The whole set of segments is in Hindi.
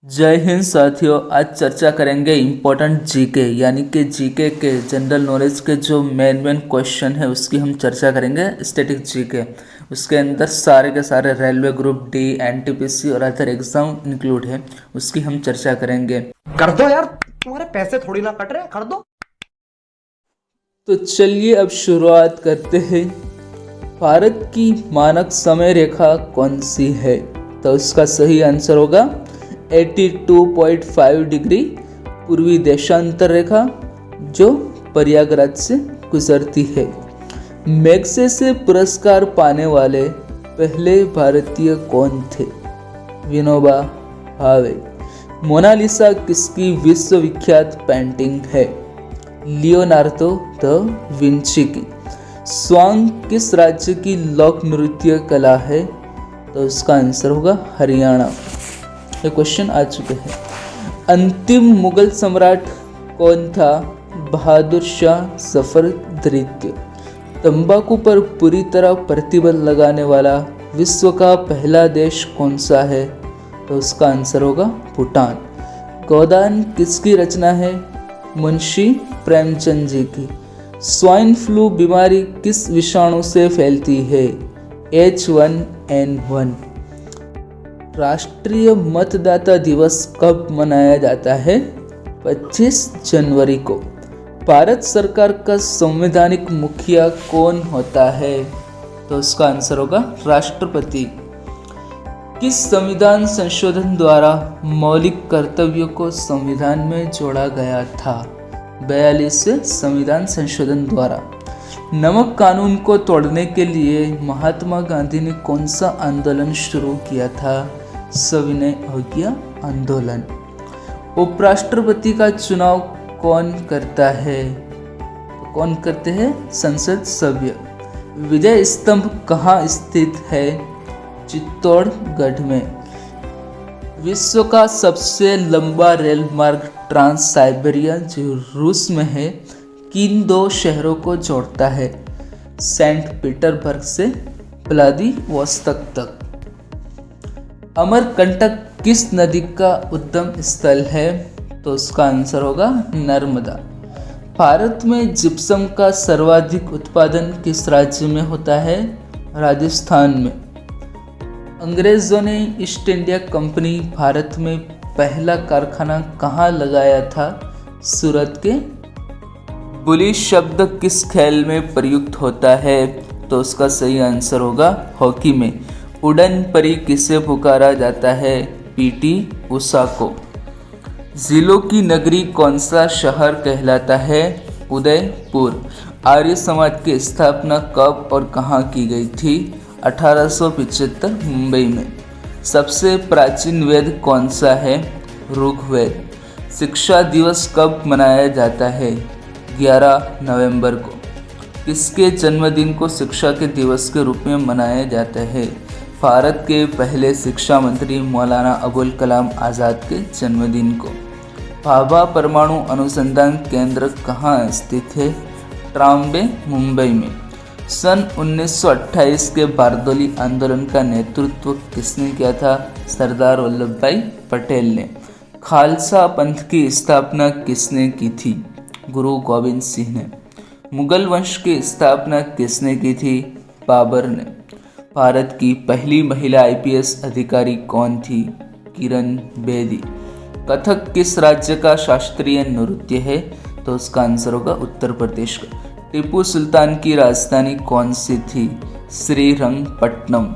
जय हिंद साथियों। आज चर्चा करेंगे इम्पोर्टेंट जीके यानी कि जीके के जनरल नॉलेज के जो मेन क्वेश्चन है उसकी हम चर्चा करेंगे। स्टैटिक जीके उसके अंदर सारे के सारे रेलवे ग्रुप डी, एनटीपीसी और अदर एग्जाम इंक्लूड है, उसकी हम चर्चा करेंगे। कर दो यार, तुम्हारे पैसे थोड़ी ना कट रहे, कर दो। तो चलिए अब शुरुआत करते हैं। भारत की मानक समय रेखा कौन सी है? तो इसका सही आंसर होगा 82.5 डिग्री पूर्वी देशांतर रेखा जो प्रयागराज से गुजरती है। मैग्सेसे पुरस्कार पाने वाले पहले भारतीय कौन थे? विनोबा भावे। मोनालिसा किसकी विश्वविख्यात पेंटिंग है? लियोनार्डो द विंची की। स्वांग किस राज्य की लोक नृत्य कला है? तो इसका आंसर होगा हरियाणा। ये क्वेश्चन आ चुके हैं। अंतिम मुगल सम्राट कौन था? बहादुर शाह जफर द्वितीय। तंबाकू पर पूरी तरह प्रतिबंध लगाने वाला विश्व का पहला देश कौन सा है? तो उसका आंसर होगा भूटान। गोदान किसकी रचना है? मुंशी प्रेमचंद जी की। स्वाइन फ्लू बीमारी किस विषाणु से फैलती है? H1N1। राष्ट्रीय मतदाता दिवस कब मनाया जाता है? 25 जनवरी को। भारत सरकार का संवैधानिक मुखिया कौन होता है? तो उसका आंसर होगा राष्ट्रपति। किस संविधान संशोधन द्वारा मौलिक कर्तव्यों को संविधान में जोड़ा गया था? 42वें संविधान संशोधन द्वारा। नमक कानून को तोड़ने के लिए महात्मा गांधी ने कौन सा आंदोलन शुरू किया था? सविनय अवज्ञा आंदोलन। उपराष्ट्रपति का चुनाव कौन करता है? कौन करते हैं? संसद सभ्य। विजय स्तंभ कहाँ स्थित है? चित्तौड़गढ़ में। विश्व का सबसे लंबा रेल मार्ग ट्रांस साइबेरिया जो रूस में है किन दो शहरों को जोड़ता है? सेंट पीटर्सबर्ग से व्लादिवोस्तोक तक। अमरकंटक किस नदी का उद्गम स्थल है? तो उसका आंसर होगा नर्मदा। भारत में जिप्सम का सर्वाधिक उत्पादन किस राज्य में होता है? राजस्थान में। अंग्रेजों ने ईस्ट इंडिया कंपनी भारत में पहला कारखाना कहाँ लगाया था? सूरत के। बुली शब्द किस खेल में प्रयुक्त होता है? तो उसका सही आंसर होगा हॉकी में। उड़न परी किसे पुकारा जाता है? पीटी उषा को। जिलों की नगरी कौन सा शहर कहलाता है? उदयपुर। आर्य समाज की स्थापना कब और कहाँ की गई थी? 1875 मुंबई में। सबसे प्राचीन वेद कौन सा है? ऋग्वेद। शिक्षा दिवस कब मनाया जाता है? 11 नवंबर को। किसके जन्मदिन को शिक्षा के दिवस के रूप में मनाया जाता है? भारत के पहले शिक्षा मंत्री मौलाना अबुल कलाम आज़ाद के जन्मदिन को। भाभा परमाणु अनुसंधान केंद्र कहाँ स्थित है? ट्राम्बे मुंबई में। सन 1928 के बारदोली आंदोलन का नेतृत्व किसने किया था? सरदार वल्लभ भाई पटेल ने। खालसा पंथ की स्थापना किसने की थी? गुरु गोविंद सिंह ने। मुगल वंश की स्थापना किसने की थी? बाबर ने। भारत की पहली महिला आईपीएस अधिकारी कौन थी? किरण बेदी। कथक किस राज्य का शास्त्रीय नृत्य है? तो उसका आंसर होगा उत्तर प्रदेश का। टीपू सुल्तान की राजधानी कौन सी थी? श्रीरंगपट्टनम।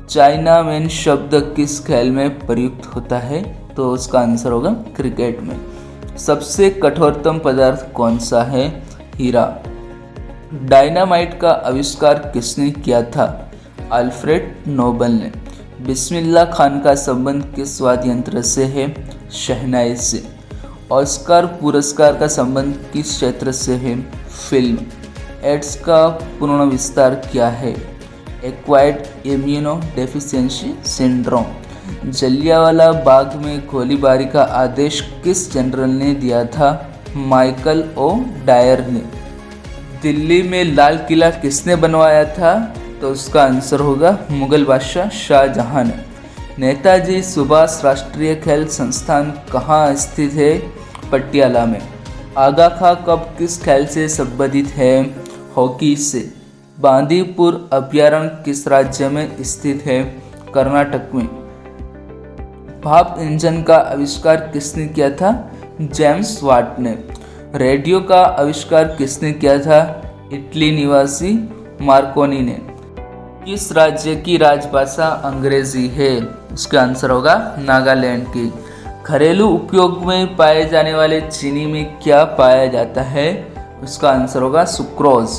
चाइना मैन शब्द किस खेल में प्रयुक्त होता है? तो उसका आंसर होगा क्रिकेट में। सबसे कठोरतम पदार्थ कौन सा है? हीरा। डायनामाइट का आविष्कार किसने किया था? अल्फ्रेड नोबल ने। बिस्मिल्लाह खान का संबंध किस वाद्य यंत्र से है? शहनाई से। ऑस्कर पुरस्कार का संबंध किस क्षेत्र से है? फिल्म। एड्स का पूर्ण विस्तार क्या है? Acquired immuno deficiency syndrome. Jallianwala Bagh में गोलीबारी का आदेश किस जनरल ने दिया था? माइकल ओ डायर ने। दिल्ली में लाल किला किसने बनवाया था? तो उसका आंसर होगा मुगल बादशाह शाहजहां ने। नेताजी सुभाष राष्ट्रीय खेल संस्थान कहाँ स्थित है? पटियाला में। आगा खां कब किस खेल से संबंधित है? हॉकी से। बांदीपुर अभयारण्य किस राज्य में स्थित है? कर्नाटक में। भाप इंजन का आविष्कार किसने किया था? जेम्स वाट ने। रेडियो का आविष्कार किसने किया था? इटली निवासी मार्कोनी ने। किस राज्य की राजभाषा अंग्रेजी है? उसका आंसर होगा नागालैंड की। घरेलू उपयोग में पाए जाने वाले चीनी में क्या पाया जाता है? उसका आंसर होगा सुक्रोज।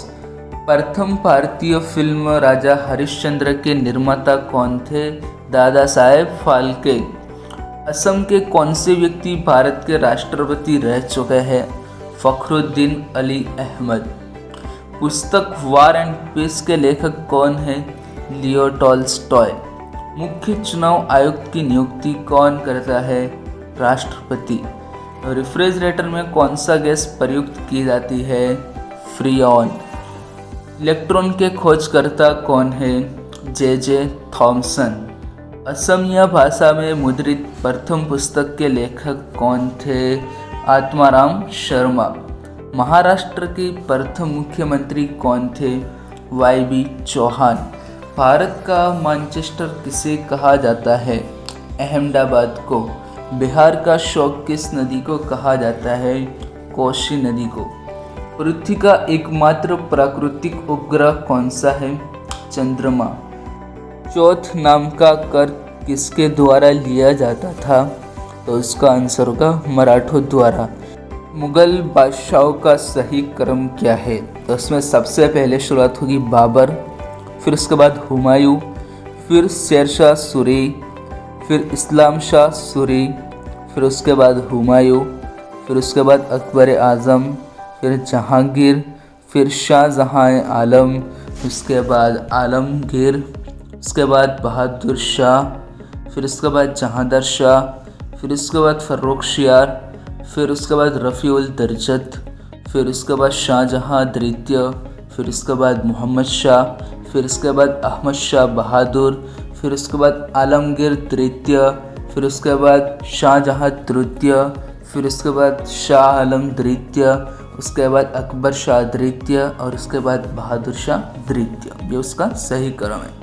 प्रथम भारतीय फिल्म राजा हरिश्चंद्र के निर्माता कौन थे? दादा साहेब फाल्के। असम के कौन से व्यक्ति भारत के राष्ट्रपति रह चुके हैं? फखरुद्दीन अली अहमद। पुस्तक वार एंड पीस के लेखक कौन हैं? Leo Tolstoy. मुख्य चुनाव आयुक्त की नियुक्ति कौन करता है? राष्ट्रपति। रेफ्रिजरेटर में कौन सा गैस प्रयुक्त की जाती है? फ्रीऑन। इलेक्ट्रॉन के खोजकर्ता कौन है? J Thomson. असमिया भाषा में मुद्रित प्रथम पुस्तक के लेखक कौन थे? आत्माराम शर्मा। महाराष्ट्र के प्रथम मुख्यमंत्री कौन थे? वाई चौहान। भारत का मैनचेस्टर किसे कहा जाता है? अहमदाबाद को। बिहार का शोक किस नदी को कहा जाता है? कोसी नदी को। पृथ्वी का एकमात्र प्राकृतिक उपग्रह कौन सा है? चंद्रमा। चौथ नाम का कर किसके द्वारा लिया जाता था? तो इसका आंसर होगा मराठों द्वारा। मुगल बादशाहों का सही क्रम क्या है? तो उसमें सबसे पहले शुरुआत होगी बाबर, फिर उसके बाद हुमायूं, फिर शेरशाह सूरी, फिर इस्लाम शाह सूरी, फिर उसके बाद हुमायूं, फिर उसके बाद अकबर आज़म, फिर जहांगीर, फिर शाहजहां आलम, उसके बाद आलमगीर, उसके बाद बहादुर शाह, फिर उसके बाद जहांदर शाह, फिर उसके बाद फर्रुखशियार, फिर उसके बाद रफ़ीउल दरजत, फिर उसके बाद शाहजहां द्वितीय, फिर उसके बाद मोहम्मद शाह, फिर उसके बाद अहमद शाह बहादुर, फिर उसके बाद आलमगीर तृतीय, फिर उसके बाद शाहजहां तृतीय, फिर उसके बाद शाह आलम द्वितीय, उसके बाद अकबर शाह द्वितीय और उसके बाद बहादुर शाह द्वितीय। ये उसका सही क्रम है।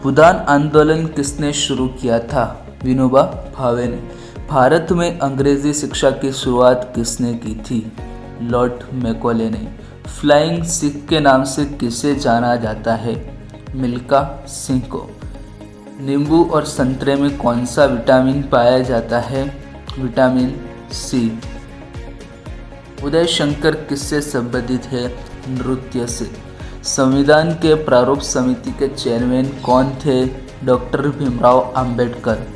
भूदान आंदोलन किसने शुरू किया था? विनोबा भावे ने। भारत में अंग्रेजी शिक्षा की शुरुआत किसने की थी? लॉर्ड मैकॉले ने। फ्लाइंग सिख के नाम से किसे जाना जाता है? मिल्खा सिंह को। नींबू और संतरे में कौन सा विटामिन पाया जाता है? Vitamin C. उदय शंकर किससे संबंधित है? नृत्य से। संविधान के प्रारूप समिति के चेयरमैन कौन थे? डॉक्टर भीमराव अंबेडकर।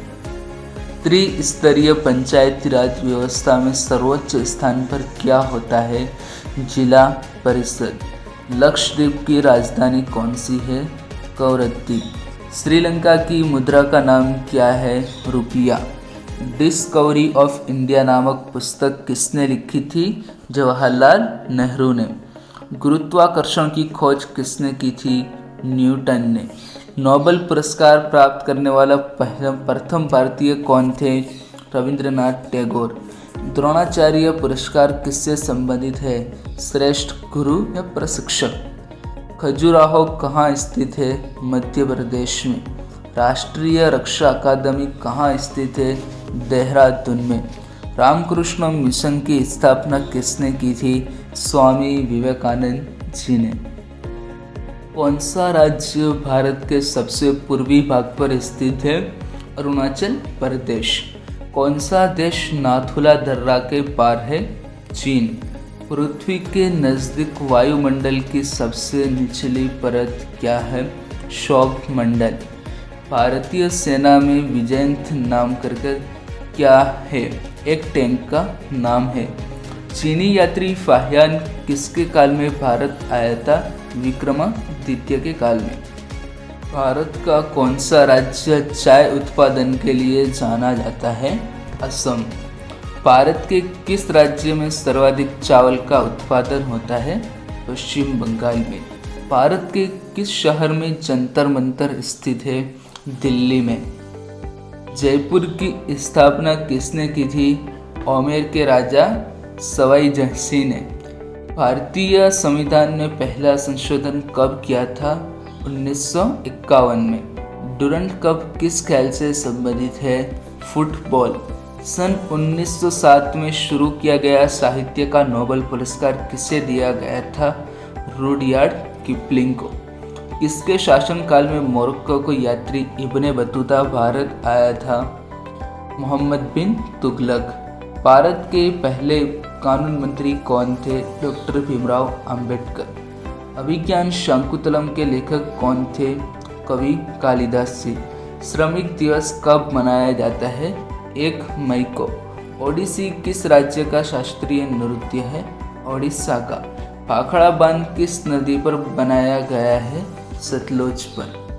त्रिस्तरीय पंचायती राज व्यवस्था में सर्वोच्च स्थान पर क्या होता है? जिला परिषद। लक्षद्वीप की राजधानी कौन सी है? कवरत्ती। श्रीलंका की मुद्रा का नाम क्या है? रुपया। डिस्कवरी ऑफ इंडिया नामक पुस्तक किसने लिखी थी? जवाहरलाल नेहरू ने। गुरुत्वाकर्षण की खोज किसने की थी? न्यूटन ने। नोबेल पुरस्कार प्राप्त करने वाला प्रथम भारतीय कौन थे? रविंद्रनाथ टैगोर। द्रोणाचार्य पुरस्कार किससे संबंधित है? श्रेष्ठ गुरु या प्रशिक्षक। खजुराहो कहाँ स्थित है? मध्य प्रदेश में। राष्ट्रीय रक्षा अकादमी कहाँ स्थित है? देहरादून में। रामकृष्ण मिशन की स्थापना किसने की थी? स्वामी विवेकानंद जी ने। कौन सा राज्य भारत के सबसे पूर्वी भाग पर स्थित है? अरुणाचल प्रदेश। कौन सा देश नाथुला दर्रा के पार है? चीन। पृथ्वी के नज़दीक वायुमंडल की सबसे निचली परत क्या है? क्षोभ मंडल। भारतीय सेना में विजयंत नाम करके क्या है? एक टैंक का नाम है। चीनी यात्री फाहियान किसके काल में भारत आया था? विक्रमादित्य के काल में। भारत का कौन सा राज्य चाय उत्पादन के लिए जाना जाता है? असम। भारत के किस राज्य में सर्वाधिक चावल का उत्पादन होता है? पश्चिम बंगाल में। भारत के किस शहर में जंतर मंतर स्थित है? दिल्ली में। जयपुर की स्थापना किसने की थी? आमेर के राजा सवाई जयसिंह ने। भारतीय संविधान में पहला संशोधन कब किया था? 1951 में। डुरंड कप किस खेल से संबंधित है? फुटबॉल। सन 1907 में शुरू किया गया साहित्य का नोबेल पुरस्कार किसे दिया गया था? रुडयार्ड किपलिंग को। किसके शासनकाल में मोरक्को को यात्री इब्ने बतूता भारत आया था? मोहम्मद बिन तुगलक। भारत के पहले कानून मंत्री कौन थे? डॉक्टर भीमराव अंबेडकर। अभिज्ञान शाकुंतलम के लेखक कौन थे? कवि कालिदास जी। श्रमिक दिवस कब मनाया जाता है? 1 मई को। ओडिसी किस राज्य का शास्त्रीय नृत्य है? ओडिशा का। भाखड़ा बांध किस नदी पर बनाया गया है? सतलुज पर।